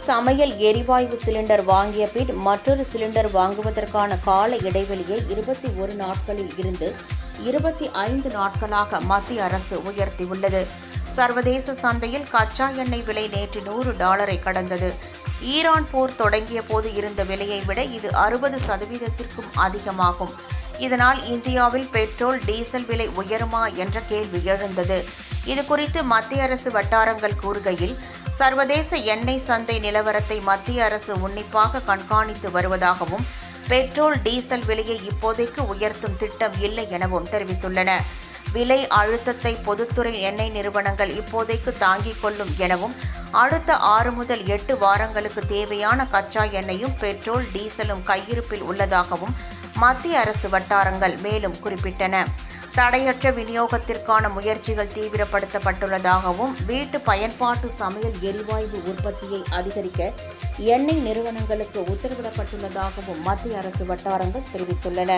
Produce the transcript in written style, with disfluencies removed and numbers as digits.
சமையல் எரிவாயு சிலிண்டர் வாங்கிய பின் மற்றொரு சிலிண்டர் வாங்குவதற்கான கால இடைவெளியை 21 நாட்களில் இருந்து 25 நாட்களாக மத்திய அரசு உயர்த்தியுள்ளது. சர்வதேச சந்தையில் கச்சா எண்ணெய் விலை நேற்று $100 கடந்தது. ஈரான் போர் தொடங்கிய போது இருந்த விலையை விட இது 60% அதிகமாகும். இதனால் இந்தியாவில் பெட்ரோல், டீசல் விலை உயருமா என்ற கேள்வி எழுந்தது. இதுகுறித்து மத்திய அரசு வட்டாரங்கள் கூறுகையில், சர்வதேச எண்ணெய் சந்தை நிலவரத்தை மத்திய அரசு உன்னிப்பாக கண்காணித்து வருவதாகவும், பெட்ரோல், டீசல் விலையை இப்போதைக்கு உயர்த்தும் திட்டம் இல்லை எனவும் தெரிவித்துள்ளன. விலை அழுத்தத்தை பொதுத்துறை எண்ணெய் நிறுவனங்கள் இப்போதைக்கு தாங்கிக் கொள்ளும் எனவும், அடுத்த 6 முதல் 8 வாரங்களுக்கு தேவையான கச்சா எண்ணெயும் பெட்ரோல், டீசலும் கையிருப்பில் உள்ளதாகவும் மத்திய அரசு வட்டாரங்கள் மேலும் குறிப்பிட்டன. தடையற்ற விநியோகத்திற்கான முயற்சிகள் தீவிரப்படுத்தப்பட்டுள்ளதாகவும், வீட்டு பயன்பாட்டு சமையல் எரிவாயு உற்பத்தியை அதிகரிக்க எண்ணெய் நிறுவனங்களுக்கு உத்தரவிடப்பட்டுள்ளதாகவும் மத்திய அரசு வட்டாரங்கள் தெரிவித்துள்ளன.